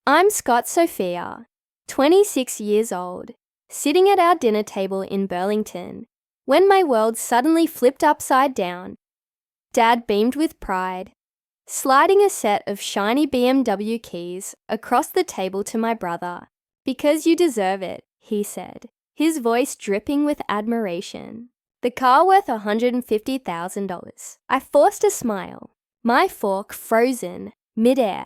I'm Scott Sophia, 26 years old, sitting at our dinner table in Burlington, when my world suddenly flipped upside down. Dad beamed with pride, sliding a set of shiny BMW keys across the table to my brother. "Because you deserve it," he said, his voice dripping with admiration. "The car worth $150,000. I forced a smile, my fork frozen midair.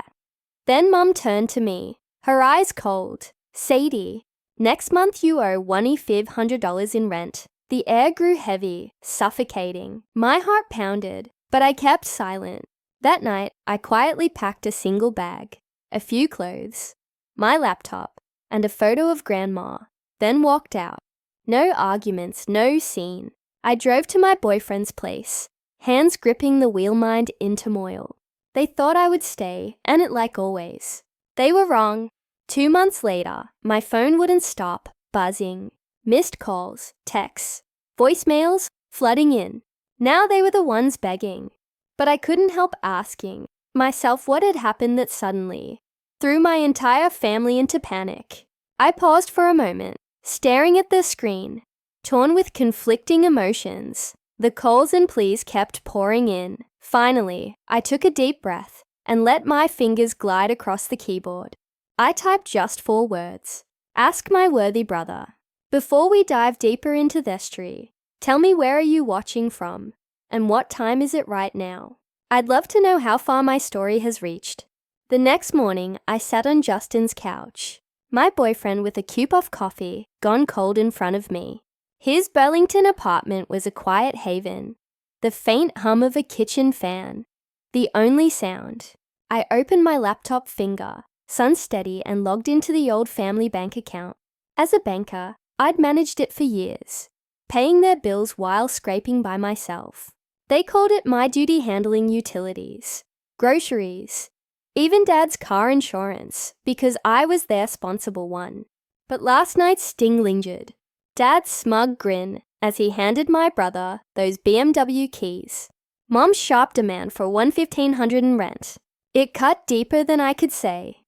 Then Mum turned to me, her eyes cold. "Sadie, next month you owe $1,500 in rent." The air grew heavy, suffocating. My heart pounded, but I kept silent. That night, I quietly packed a single bag, a few clothes, my laptop, and a photo of Grandma, then walked out. No arguments, no scene. I drove to my boyfriend's place, hands gripping the wheel, mind in turmoil. They thought I would stay, and it like always. They were wrong. 2 months later, my phone wouldn't stop buzzing. Missed calls, texts, voicemails flooding in. Now they were the ones begging. But I couldn't help asking myself what had happened that suddenly threw my entire family into panic. I paused for a moment, staring at the screen, torn with conflicting emotions. The calls and pleas kept pouring in. Finally, I took a deep breath and let my fingers glide across the keyboard. I typed just 4 words. "Ask my worthy brother." Before we dive deeper into the history, tell me, where are you watching from? And what time is it right now? I'd love to know how far my story has reached. The next morning, I sat on Justin's couch, my boyfriend with a cup of coffee gone cold in front of me. His Burlington apartment was a quiet haven, the faint hum of a kitchen fan, the only sound. I opened my laptop, finger unsteady, and logged into the old family bank account. As a banker, I'd managed it for years, paying their bills while scraping by myself. They called it my duty, handling utilities, groceries, even Dad's car insurance, because I was their responsible one. But last night's sting lingered. Dad's smug grin as he handed my brother those BMW keys. Mom's sharp demand for $1,500 in rent. It cut deeper than I could say.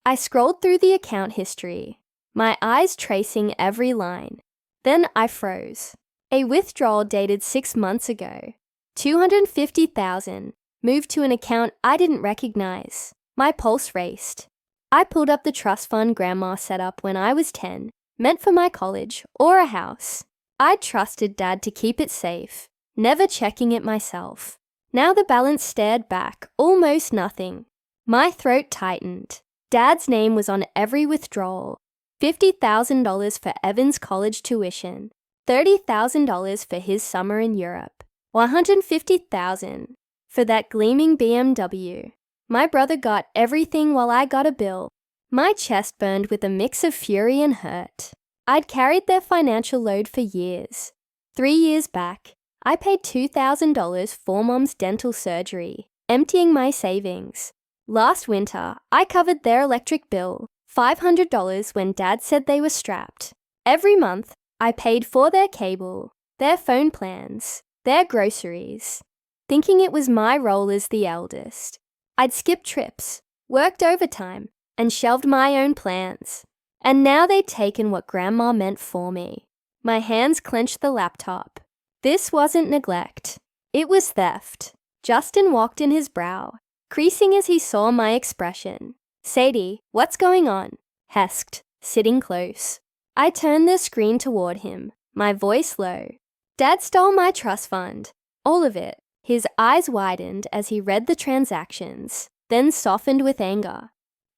I scrolled through the account history, my eyes tracing every line. Then I froze. A withdrawal dated 6 months ago. $250,000 moved to an account I didn't recognize. My pulse raced. I pulled up the trust fund Grandma set up when I was 10, meant for my college or a house. I'd trusted Dad to keep it safe, never checking it myself. Now the balance stared back, almost nothing. My throat tightened. Dad's name was on every withdrawal. $50,000 for Evan's college tuition, $30,000 for his summer in Europe, $150,000 for that gleaming BMW. My brother got everything while I got a bill. My chest burned with a mix of fury and hurt. I'd carried their financial load for years. 3 years back, I paid $2,000 for Mom's dental surgery, emptying my savings. Last winter, I covered their electric bill, $500 when Dad said they were strapped. Every month, I paid for their cable, their phone plans, their groceries, thinking it was my role as the eldest. I'd skipped trips, worked overtime, and shelved my own plans. And now they'd taken what Grandma meant for me. My hands clenched the laptop. This wasn't neglect. It was theft. Justin walked in, his brow creasing as he saw my expression. "Sadie, what's going on?" hesked, sitting close. I turned the screen toward him, my voice low. "Dad stole my trust fund. All of it." His eyes widened as he read the transactions, then softened with anger.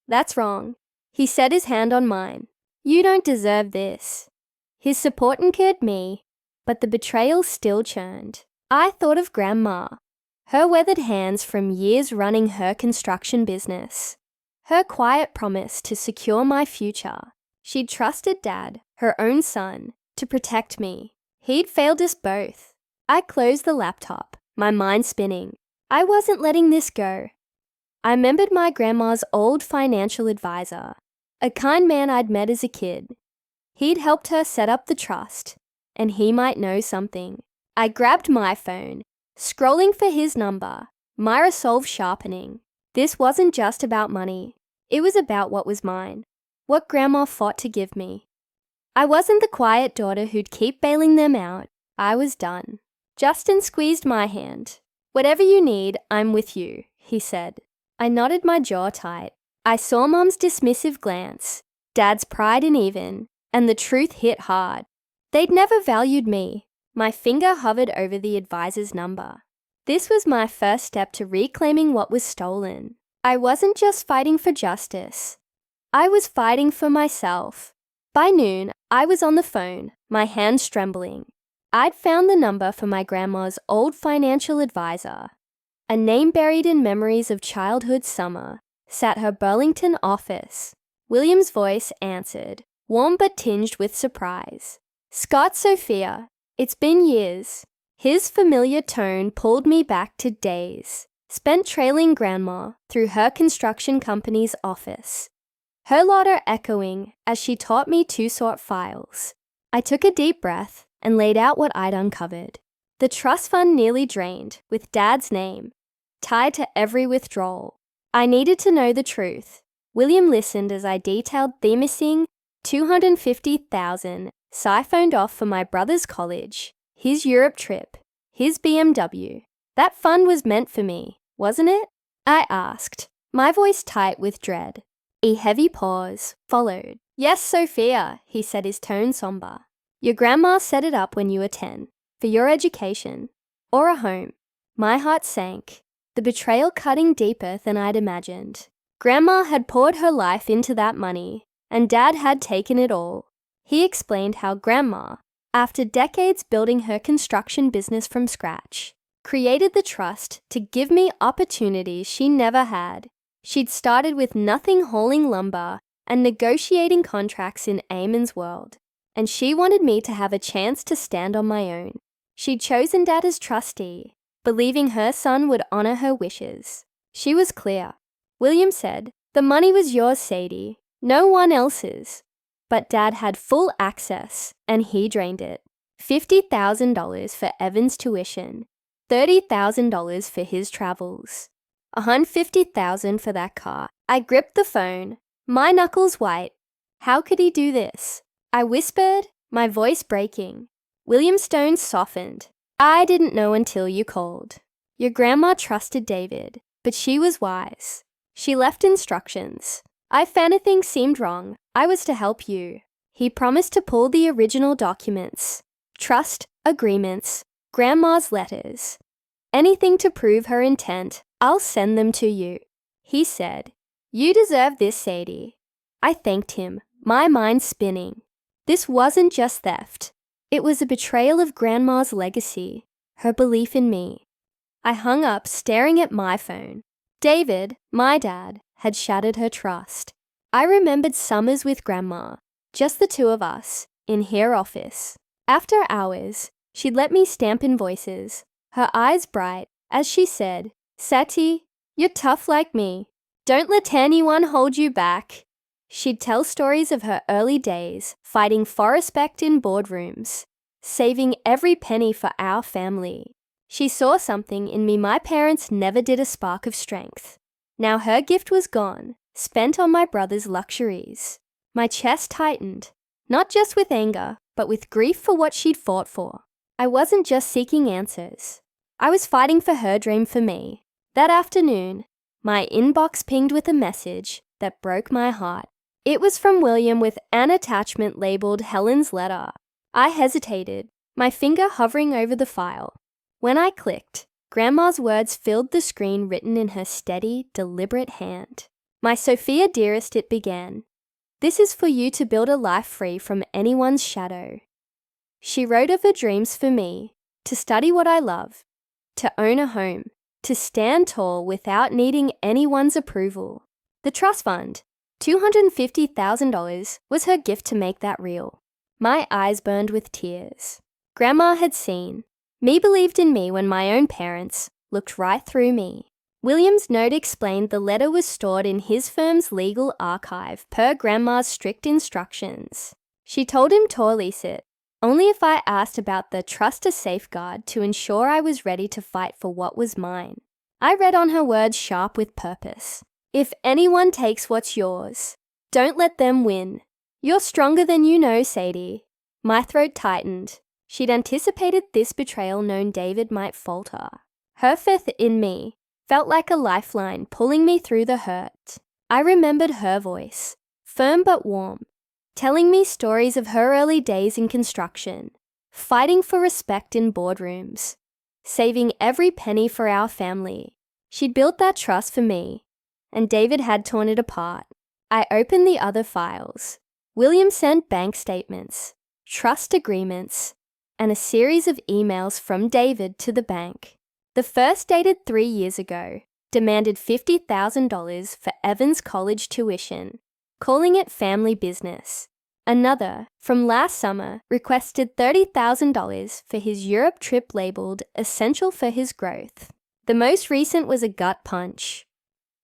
"That's wrong." He set his hand on mine. "You don't deserve this." His support anchored me, but the betrayal still churned. I thought of Grandma, her weathered hands from years running her construction business, her quiet promise to secure my future. She'd trusted Dad, her own son, to protect me. He'd failed us both. I closed the laptop, my mind spinning. I wasn't letting this go. I remembered my grandma's old financial advisor, a kind man I'd met as a kid. He'd helped her set up the trust, and he might know something. I grabbed my phone, scrolling for his number, my resolve sharpening. This wasn't just about money. It was about what was mine, what Grandma fought to give me. I wasn't the quiet daughter who'd keep bailing them out. I was done. Justin squeezed my hand. "Whatever you need, I'm with you," he said. I nodded my jaw tight. I saw Mom's dismissive glance, Dad's pride uneven, and the truth hit hard. They'd never valued me. My finger hovered over the advisor's number. This was my first step to reclaiming what was stolen. I wasn't just fighting for justice. I was fighting for myself. By noon, I was on the phone, my hands trembling. I'd found the number for my grandma's old financial advisor. A name buried in memories of childhood summer sat her Burlington office. William's voice answered, warm but tinged with surprise. "Scott, Sophia, it's been years." His familiar tone pulled me back to days, spent trailing Grandma through her construction company's office. Her laughter echoing as she taught me to sort files. I took a deep breath and laid out what I'd uncovered. The trust fund nearly drained, with Dad's name tied to every withdrawal. I needed to know the truth. William listened as I detailed the missing $250,000 siphoned off for my brother's college, his Europe trip, his BMW. That fund was meant for me, wasn't it? I asked, my voice tight with dread. A heavy pause followed. "Yes, Sophia," he said, his tone somber. "Your grandma set it up when you were 10, for your education, or a home." My heart sank, the betrayal cutting deeper than I'd imagined. Grandma had poured her life into that money, and Dad had taken it all. He explained how Grandma, after decades building her construction business from scratch, created the trust to give me opportunities she never had. She'd started with nothing, hauling lumber and negotiating contracts in Eamon's world, and she wanted me to have a chance to stand on my own. She'd chosen Dad as trustee, believing her son would honor her wishes. She was clear. William said, "The money was yours, Sadie, no one else's." But Dad had full access, and he drained it. $50,000 for Evan's tuition, $30,000 for his travels, $150,000 for that car. I gripped the phone, my knuckles white. How could he do this? I whispered, my voice breaking. William's tone softened. "I didn't know until you called. Your grandma trusted David, but she was wise. She left instructions. If anything seemed wrong, I was to help you." He promised to pull the original documents, trust agreements, Grandma's letters. "Anything to prove her intent, I'll send them to you." He said, "You deserve this, Sadie." I thanked him, my mind spinning. This wasn't just theft. It was a betrayal of Grandma's legacy, her belief in me. I hung up, staring at my phone. David, my dad, had shattered her trust. I remembered summers with Grandma, just the two of us, in her office. After hours, she'd let me stamp invoices, her eyes bright, as she said, "Sati, you're tough like me. Don't let anyone hold you back." She'd tell stories of her early days, fighting for respect in boardrooms, saving every penny for our family. She saw something in me my parents never did. A spark of strength. Now her gift was gone, spent on my brother's luxuries. My chest tightened, not just with anger, but with grief for what she'd fought for. I wasn't just seeking answers. I was fighting for her dream for me. That afternoon, my inbox pinged with a message that broke my heart. It was from William with an attachment labeled Helen's letter. I hesitated, my finger hovering over the file. When I clicked, Grandma's words filled the screen, written in her steady, deliberate hand. "My Sophia dearest," it began. "This is for you to build a life free from anyone's shadow." She wrote of her dreams for me, to study what I love, to own a home, to stand tall without needing anyone's approval. The trust fund, $250,000, was her gift to make that real. My eyes burned with tears. Grandma had seen. Me believed in me when my own parents looked right through me. William's note explained the letter was stored in his firm's legal archive per Grandma's strict instructions. She told him to release it, only if I asked about the trust a safeguard to ensure I was ready to fight for what was mine. I read on her words, sharp with purpose. If anyone takes what's yours, don't let them win. You're stronger than you know, Sadie. My throat tightened. She'd anticipated this betrayal known David might falter. Her faith in me felt like a lifeline pulling me through the hurt. I remembered her voice, firm but warm, telling me stories of her early days in construction, fighting for respect in boardrooms, saving every penny for our family. She'd built that trust for me, and David had torn it apart. I opened the other files. William sent bank statements, trust agreements, and a series of emails from David to the bank. The first, dated 3 years ago, demanded $50,000 for Evan's college tuition, calling it family business. Another, from last summer, requested $30,000 for his Europe trip labeled essential for his growth. The most recent was a gut punch.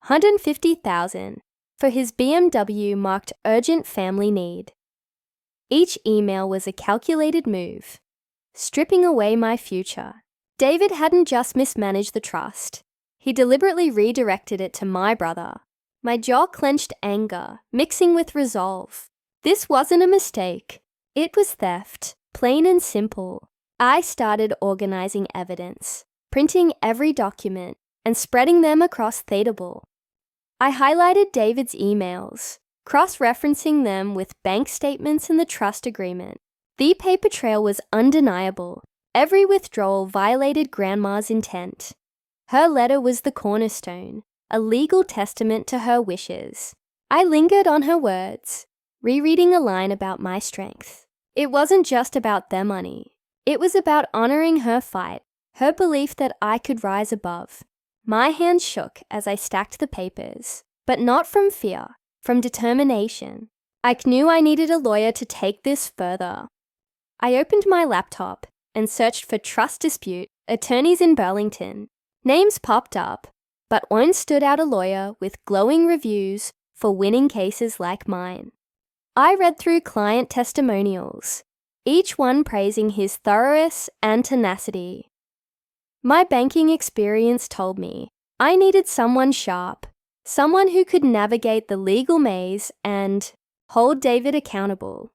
$150,000 for his BMW marked urgent family need. Each email was a calculated move, stripping away my future. David hadn't just mismanaged the trust. He deliberately redirected it to my brother. My jaw clenched anger, mixing with resolve. This wasn't a mistake. It was theft, plain and simple. I started organizing evidence, printing every document, and spreading them across Theatable. I highlighted David's emails, cross-referencing them with bank statements and the trust agreement. The paper trail was undeniable. Every withdrawal violated Grandma's intent. Her letter was the cornerstone, a legal testament to her wishes. I lingered on her words, rereading a line about my strength. It wasn't just about their money. It was about honoring her fight, her belief that I could rise above. My hands shook as I stacked the papers, but not from fear, from determination. I knew I needed a lawyer to take this further. I opened my laptop and searched for trust dispute attorneys in Burlington. Names popped up, but one stood out, a lawyer with glowing reviews for winning cases like mine. I read through client testimonials, each one praising his thoroughness and tenacity. My banking experience told me I needed someone sharp, someone who could navigate the legal maze and hold David accountable.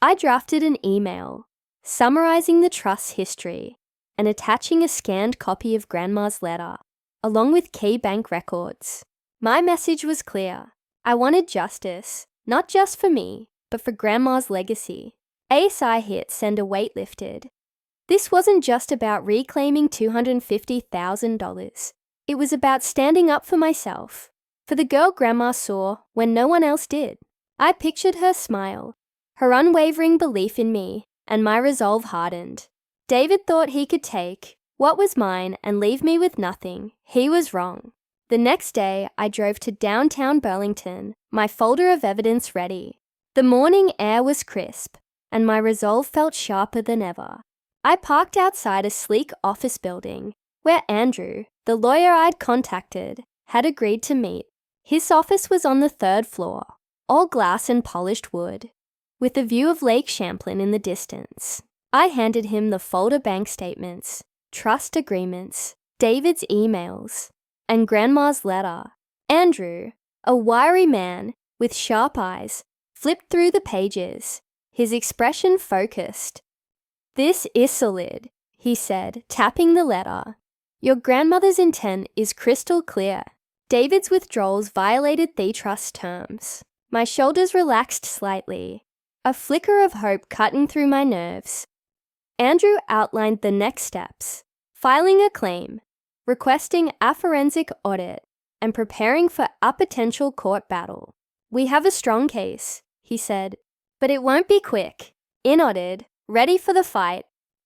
I drafted an email, summarizing the trust's history and attaching a scanned copy of Grandma's letter, along with key bank records. My message was clear. I wanted justice, not just for me, but for Grandma's legacy. ASI hit send, a weight lifted. This wasn't just about reclaiming $250,000. It was about standing up for myself, for the girl Grandma saw when no one else did. I pictured her smile, her unwavering belief in me, and my resolve hardened. David thought he could take what was mine and leave me with nothing. He was wrong. The next day, I drove to downtown Burlington, my folder of evidence ready. The morning air was crisp, and my resolve felt sharper than ever. I parked outside a sleek office building where Andrew, the lawyer I'd contacted, had agreed to meet. His office was on the 3rd floor, all glass and polished wood, with a view of Lake Champlain in the distance. I handed him the folder bank statements, trust agreements, David's emails, and Grandma's letter. Andrew, a wiry man with sharp eyes, flipped through the pages, his expression focused. "This is solid," he said, tapping the letter. "Your grandmother's intent is crystal clear. David's withdrawals violated the trust terms." My shoulders relaxed slightly, a flicker of hope cutting through my nerves. Andrew outlined the next steps: filing a claim, requesting a forensic audit, and preparing for a potential court battle. "We have a strong case," he said, "but it won't be quick." Nodded, ready for the fight.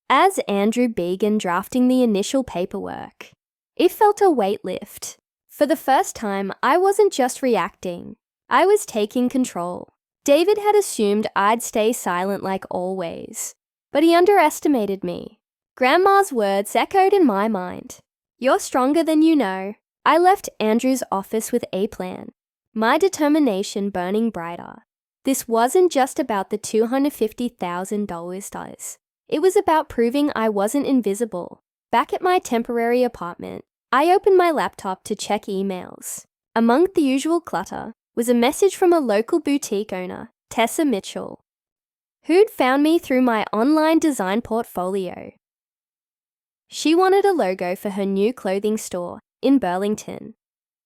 As Andrew began drafting the initial paperwork, it felt a weight lift. For the first time, I wasn't just reacting. I was taking control. David had assumed I'd stay silent like always, but he underestimated me. Grandma's words echoed in my mind. "You're stronger than you know." I left Andrew's office with a plan, my determination burning brighter. This wasn't just about the $250,000. It was about proving I wasn't invisible. Back at my temporary apartment, I opened my laptop to check emails. Among the usual clutter was a message from a local boutique owner, Tessa Mitchell, who'd found me through my online design portfolio. She wanted a logo for her new clothing store in Burlington,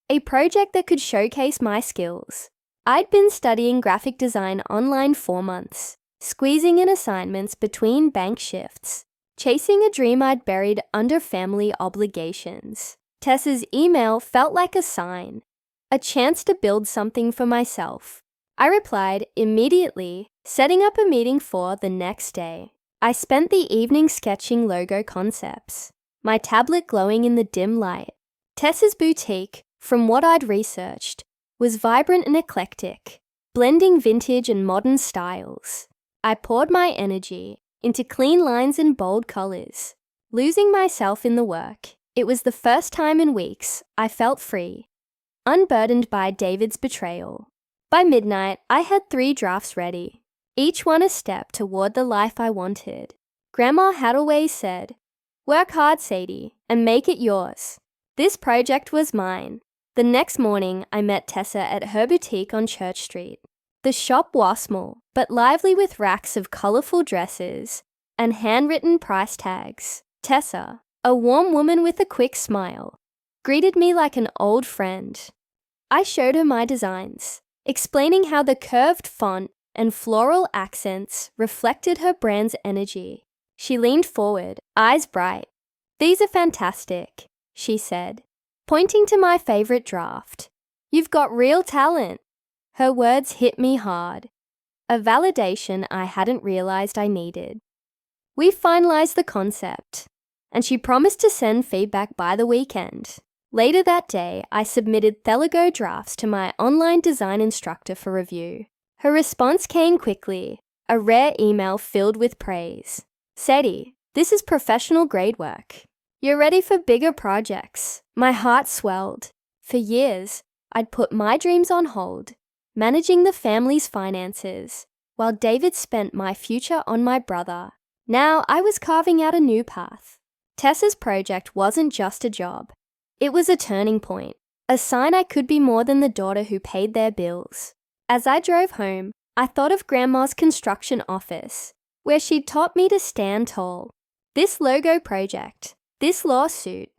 a project that could showcase my skills. I'd been studying graphic design online 4 months, squeezing in assignments between bank shifts, chasing a dream I'd buried under family obligations. Tessa's email felt like a sign, a chance to build something for myself. I replied immediately, setting up a meeting for the next day. I spent the evening sketching logo concepts, my tablet glowing in the dim light. Tessa's boutique, from what I'd researched, was vibrant and eclectic, blending vintage and modern styles. I poured my energy into clean lines and bold colors, losing myself in the work. It was the first time in weeks I felt free, unburdened by David's betrayal. By midnight, I had 3 drafts ready, each one a step toward the life I wanted. Grandma had always said, "Work hard, Sadie, and make it yours." This project was mine. The next morning, I met Tessa at her boutique on Church Street. The shop was small, but lively with racks of colorful dresses and handwritten price tags. Tessa, a warm woman with a quick smile, greeted me like an old friend. I showed her my designs, explaining how the curved font and floral accents reflected her brand's energy. She leaned forward, eyes bright. "These are fantastic," she said, pointing to my favorite draft. "You've got real talent." Her words hit me hard, a validation I hadn't realized I needed. We finalized the concept, and she promised to send feedback by the weekend. Later that day, I submitted Theligo drafts to my online design instructor for review. Her response came quickly, a rare email filled with praise. "Sadie, this is professional grade work. You're ready for bigger projects." My heart swelled. For years, I'd put my dreams on hold, managing the family's finances, while David spent my future on my brother. Now I was carving out a new path. Tessa's project wasn't just a job. It was a turning point, a sign I could be more than the daughter who paid their bills. As I drove home, I thought of Grandma's construction office, where she'd taught me to stand tall. This logo project, this lawsuit,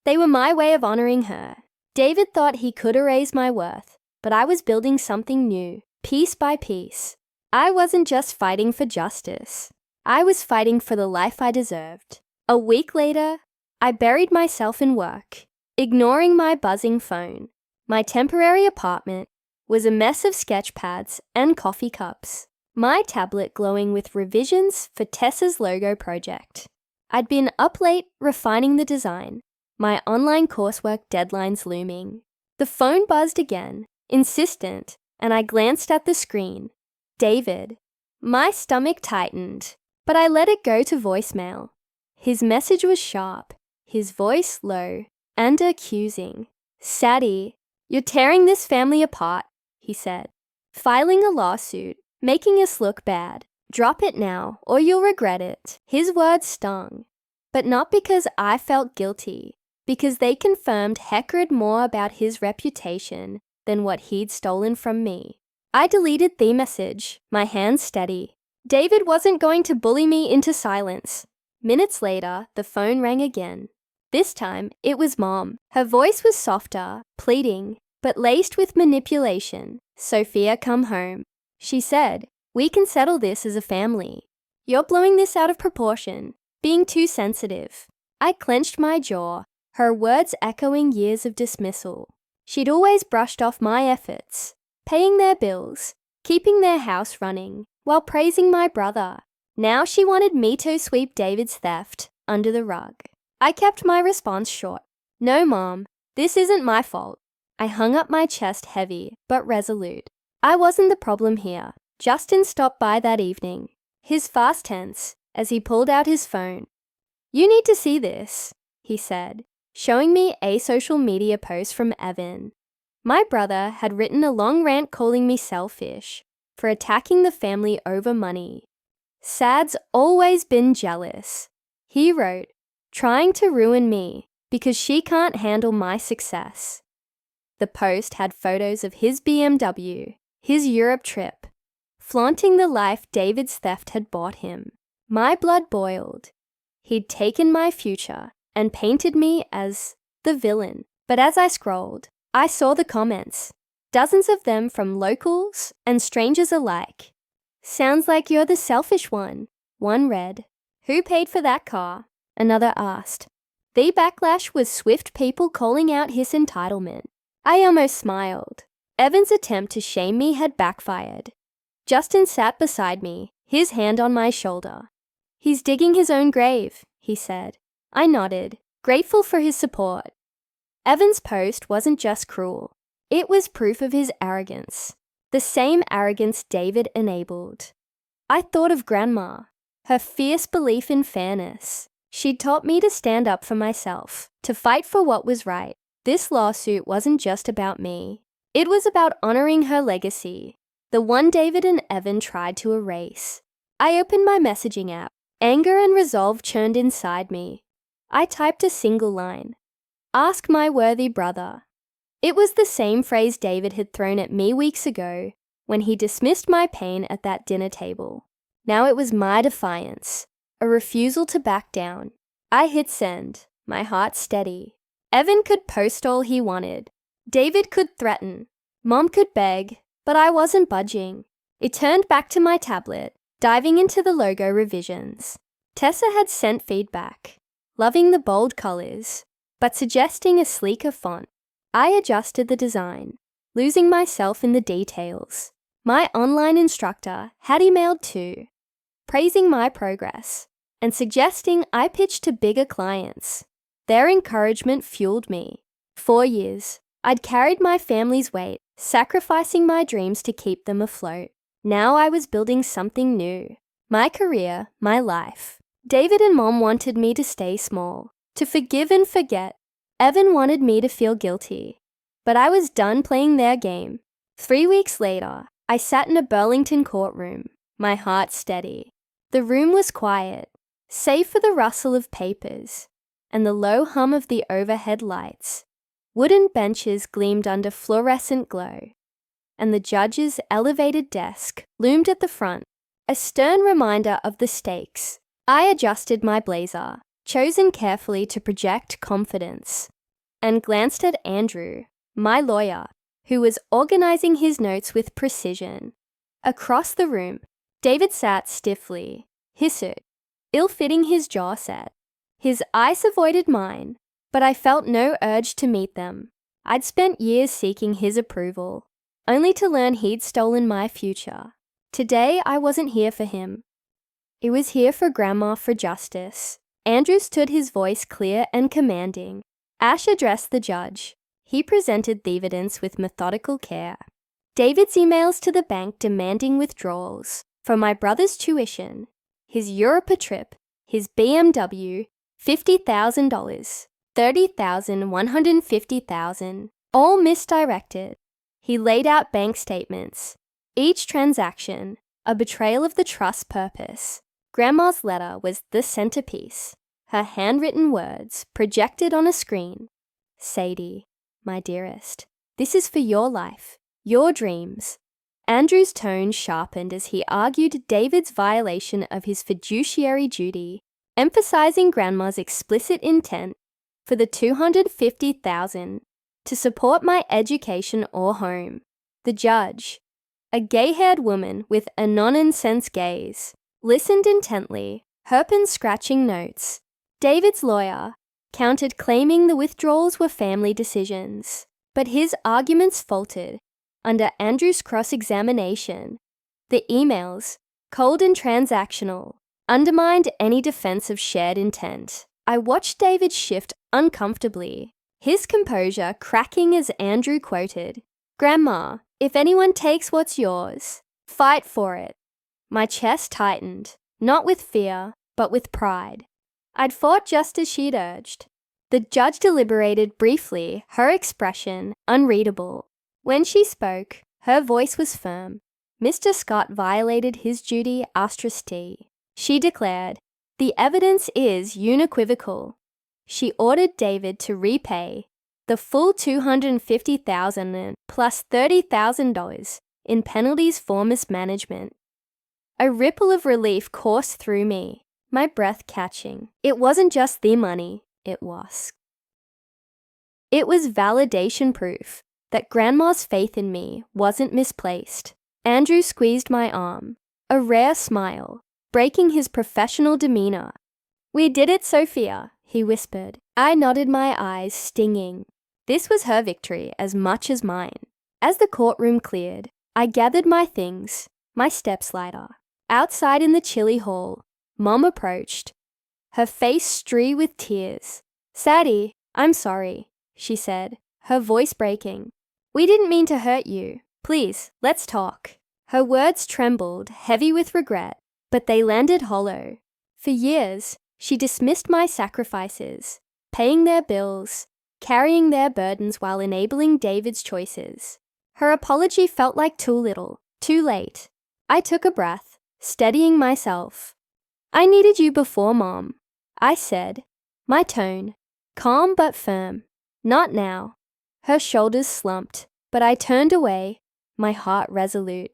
they were my way of honoring her. David thought he could erase my worth, but I was building something new, piece by piece. I wasn't just fighting for justice. I was fighting for the life I deserved. A week later, I buried myself in work, ignoring my buzzing phone. My temporary apartment was a mess of sketch pads and coffee cups, my tablet glowing with revisions for Tessa's logo project. I'd been up late refining the design, my online coursework deadlines looming. The phone buzzed again, insistent, and I glanced at the screen. David. My stomach tightened, but I let it go to voicemail. His message was sharp, his voice low and accusing. "Sadie, you're tearing this family apart," he said. "Filing a lawsuit, making us look bad. Drop it now or you'll regret it." His words stung, but not because I felt guilty, because they confirmed heckled more about his reputation than what he'd stolen from me. I deleted the message, my hands steady. David wasn't going to bully me into silence. Minutes later, the phone rang again. This time, it was Mom. Her voice was softer, pleading, but laced with manipulation. "Sophia, come home," she said. "We can settle this as a family. You're blowing this out of proportion, being too sensitive." I clenched my jaw, her words echoing years of dismissal. She'd always brushed off my efforts, paying their bills, keeping their house running, while praising my brother. Now she wanted me to sweep David's theft under the rug. I kept my response short. "No, Mom, this isn't my fault." I hung up my chest heavy, but resolute. I wasn't the problem here. Justin stopped by that evening, his face tense, as he pulled out his phone. "You need to see this," he said, showing me a social media post from Evan. My brother had written a long rant calling me selfish for attacking the family over money. "Sad's always been jealous," he wrote, "trying to ruin me because she can't handle my success." The post had photos of his BMW, his Europe trip, flaunting the life David's theft had bought him. My blood boiled. He'd taken my future and painted me as the villain. But as I scrolled, I saw the comments, dozens of them from locals and strangers alike. "Sounds like you're the selfish one," one read. "Who paid for that car?" another asked. The backlash was swift, people calling out his entitlement. I almost smiled. Evan's attempt to shame me had backfired. Justin sat beside me, his hand on my shoulder. "He's digging his own grave," he said. I nodded, grateful for his support. Evan's post wasn't just cruel. It was proof of his arrogance, the same arrogance David enabled. I thought of Grandma, her fierce belief in fairness. She'd taught me to stand up for myself, to fight for what was right. This lawsuit wasn't just about me. It was about honoring her legacy, the one David and Evan tried to erase. I opened my messaging app. Anger and resolve churned inside me. I typed a single line. "Ask my worthy brother." It was the same phrase David had thrown at me weeks ago when he dismissed my pain at that dinner table. Now it was my defiance, a refusal to back down. I hit send, my heart steady. Evan could post all he wanted. David could threaten. Mom could beg, but I wasn't budging. It turned back to my tablet, diving into the logo revisions. Tessa had sent feedback, loving the bold colors, but suggesting a sleeker font. I adjusted the design, losing myself in the details. My online instructor had emailed too, praising my progress and suggesting I pitch to bigger clients. Their encouragement fueled me. 4 years, I'd carried my family's weight, sacrificing my dreams to keep them afloat. Now I was building something new. My career, my life. David and Mom wanted me to stay small, to forgive and forget. Evan wanted me to feel guilty. But I was done playing their game. 3 weeks later, I sat in a Burlington courtroom, my heart steady. The room was quiet, save for the rustle of papers and the low hum of the overhead lights. Wooden benches gleamed under fluorescent glow, and the judge's elevated desk loomed at the front, a stern reminder of the stakes. I adjusted my blazer, chosen carefully to project confidence, and glanced at Andrew, my lawyer, who was organizing his notes with precision. Across the room, David sat stiffly, his suit, ill-fitting his jaw set. His eyes avoided mine, but I felt no urge to meet them. I'd spent years seeking his approval, only to learn he'd stolen my future. Today, I wasn't here for him. It was here for Grandma, for justice. Andrew stood, his voice clear and commanding. Ash addressed the judge. He presented the evidence with methodical care. David's emails to the bank demanding withdrawals from my brother's tuition, his Europa trip, his BMW, $50,000, $30,000, $150,000, all misdirected. He laid out bank statements, each transaction a betrayal of the trust purpose. Grandma's letter was the centerpiece, her handwritten words projected on a screen. "Sadie, my dearest, this is for your life, your dreams." Andrew's tone sharpened as he argued David's violation of his fiduciary duty, emphasizing Grandma's explicit intent for the $250,000 to support my education or home. The judge, a gay-haired woman with a non-incensed gaze, listened intently, her pen scratching notes. David's lawyer countered, claiming the withdrawals were family decisions, but his arguments faltered under Andrew's cross-examination. The emails, cold and transactional, undermined any defense of shared intent. I watched David shift uncomfortably, his composure cracking as Andrew quoted, "Grandma, if anyone takes what's yours, fight for it." My chest tightened, not with fear, but with pride. I'd fought just as she'd urged. The judge deliberated briefly, her expression unreadable. When she spoke, her voice was firm. Mr. Scott violated his duty *T. She declared, "The evidence is unequivocal." She ordered David to repay the full $250,000 plus $30,000 in penalties for mismanagement. A ripple of relief coursed through me, my breath catching. It wasn't just the money, it was validation proof that Grandma's faith in me wasn't misplaced. Andrew squeezed my arm, a rare smile, breaking his professional demeanor. "We did it, Sophia," he whispered. I nodded, my eyes stinging. This was her victory as much as mine. As the courtroom cleared, I gathered my things, my stepslider. Outside in the chilly hall, Mom approached, her face streaked with tears. "Sadie, I'm sorry," she said, her voice breaking. "We didn't mean to hurt you. Please, let's talk." Her words trembled, heavy with regret, but they landed hollow. For years, she dismissed my sacrifices, paying their bills, carrying their burdens while enabling David's choices. Her apology felt like too little, too late. I took a breath, steadying myself. "I needed you before, Mom," I said, my tone calm but firm. "Not now." Her shoulders slumped, but I turned away, my heart resolute.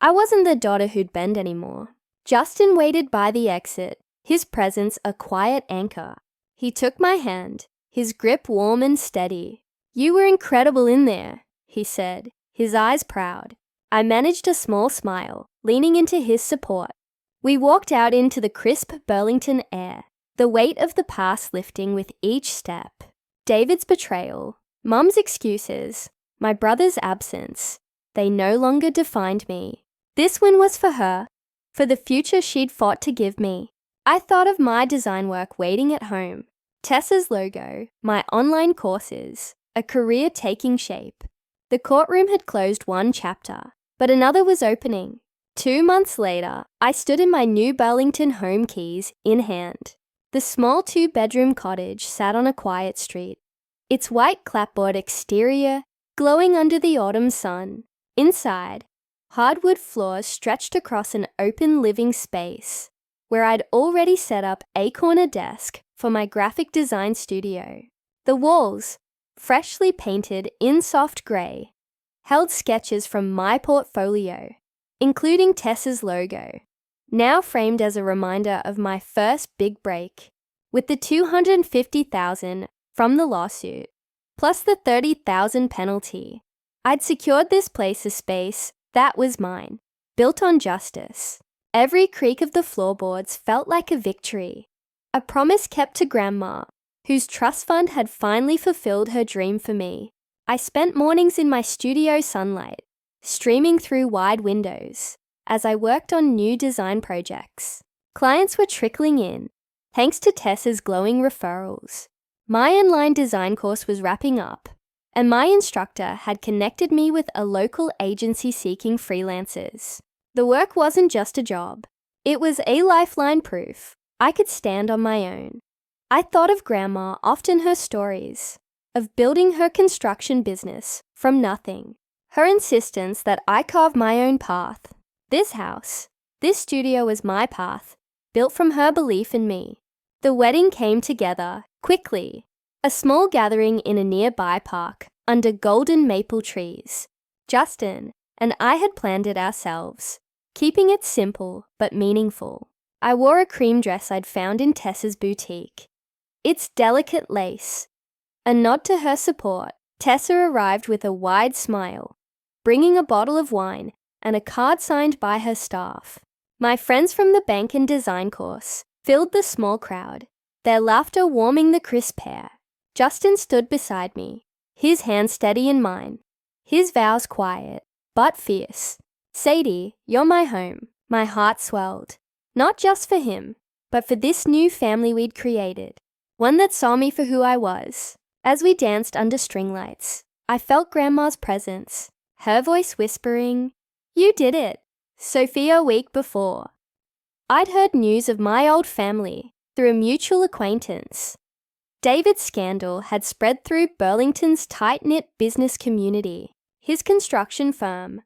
I wasn't the daughter who'd bend anymore. Justin waited by the exit, his presence a quiet anchor. He took my hand, his grip warm and steady. "You were incredible in there," he said, his eyes proud. I managed a small smile, leaning into his support. We walked out into the crisp Burlington air, the weight of the past lifting with each step. David's betrayal, Mum's excuses, my brother's absence, they no longer defined me. This win was for her, for the future she'd fought to give me. I thought of my design work waiting at home, Tessa's logo, my online courses, a career taking shape. The courtroom had closed one chapter, but another was opening. 2 months later, I stood in my new Burlington home, keys in hand. The small 2-bedroom cottage sat on a quiet street, its white clapboard exterior glowing under the autumn sun. Inside, hardwood floors stretched across an open living space, where I'd already set up a corner desk for my graphic design studio. The walls, freshly painted in soft grey, held sketches from my portfolio, including Tessa's logo, now framed as a reminder of my first big break, with the $250,000 from the lawsuit, plus the $30,000 penalty. I'd secured this place a space that was mine, built on justice. Every creak of the floorboards felt like a victory, a promise kept to Grandma, whose trust fund had finally fulfilled her dream for me. I spent mornings in my studio sunlight, streaming through wide windows, as I worked on new design projects. Clients were trickling in, thanks to Tessa's glowing referrals. My online design course was wrapping up, and my instructor had connected me with a local agency seeking freelancers. The work wasn't just a job. It was a lifeline proof I could stand on my own. I thought of Grandma, often her stories, of building her construction business from nothing. Her insistence that I carve my own path. This house, this studio was my path, built from her belief in me. The wedding came together, quickly. A small gathering in a nearby park, under golden maple trees. Justin and I had planned it ourselves, keeping it simple but meaningful. I wore a cream dress I'd found in Tessa's boutique. Its delicate lace. A nod to her support, Tessa arrived with a wide smile, bringing a bottle of wine and a card signed by her staff. My friends from the bank and design course filled the small crowd, their laughter warming the crisp air. Justin stood beside me, his hand steady in mine, his vows quiet but fierce. "Sadie, you're my home." My heart swelled, not just for him, but for this new family we'd created, one that saw me for who I was. As we danced under string lights, I felt Grandma's presence, her voice whispering, "You did it." Sophia, a week before, I'd heard news of my old family through a mutual acquaintance. David's scandal had spread through Burlington's tight-knit business community. His construction firm,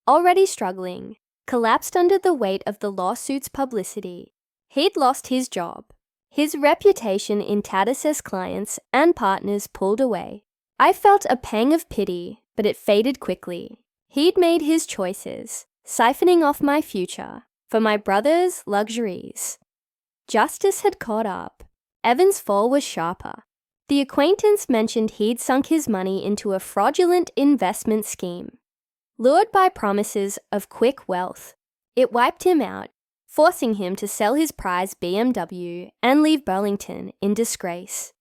already struggling, collapsed under the weight of the lawsuit's publicity. He'd lost his job. His reputation in tatters as clients and partners pulled away. I felt a pang of pity, but it faded quickly. He'd made his choices, siphoning off my future for my brother's luxuries. Justice had caught up. Evan's fall was sharper. The acquaintance mentioned he'd sunk his money into a fraudulent investment scheme. Lured by promises of quick wealth, it wiped him out, forcing him to sell his prized BMW and leave Burlington in disgrace.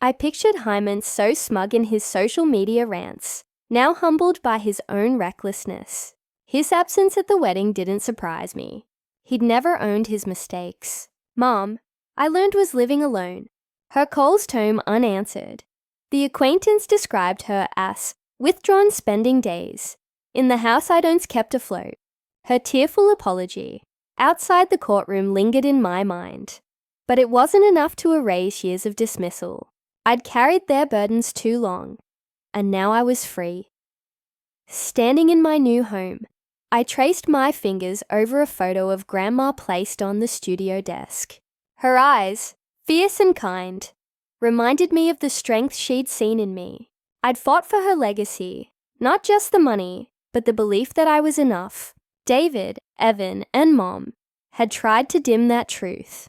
I pictured Hyman so smug in his social media rants, now humbled by his own recklessness. His absence at the wedding didn't surprise me. He'd never owned his mistakes. Mom, I learned, was living alone, her calls tome unanswered. The acquaintance described her as withdrawn spending days, in the house I'd once kept afloat. Her tearful apology outside the courtroom lingered in my mind. But it wasn't enough to erase years of dismissal. I'd carried their burdens too long, and now I was free. Standing in my new home, I traced my fingers over a photo of Grandma placed on the studio desk. Her eyes, fierce and kind, reminded me of the strength she'd seen in me. I'd fought for her legacy, not just the money, but the belief that I was enough. David, Evan, and Mom had tried to dim that truth,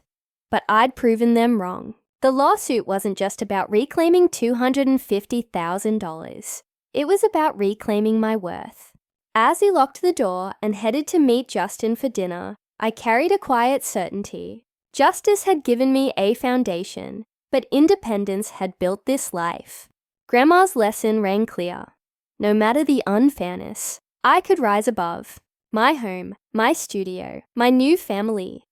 but I'd proven them wrong. The lawsuit wasn't just about reclaiming $250,000. It was about reclaiming my worth. As he locked the door and headed to meet Justin for dinner, I carried a quiet certainty. Justice had given me a foundation, but independence had built this life. Grandma's lesson rang clear. No matter the unfairness, I could rise above. My home, my studio, my new family.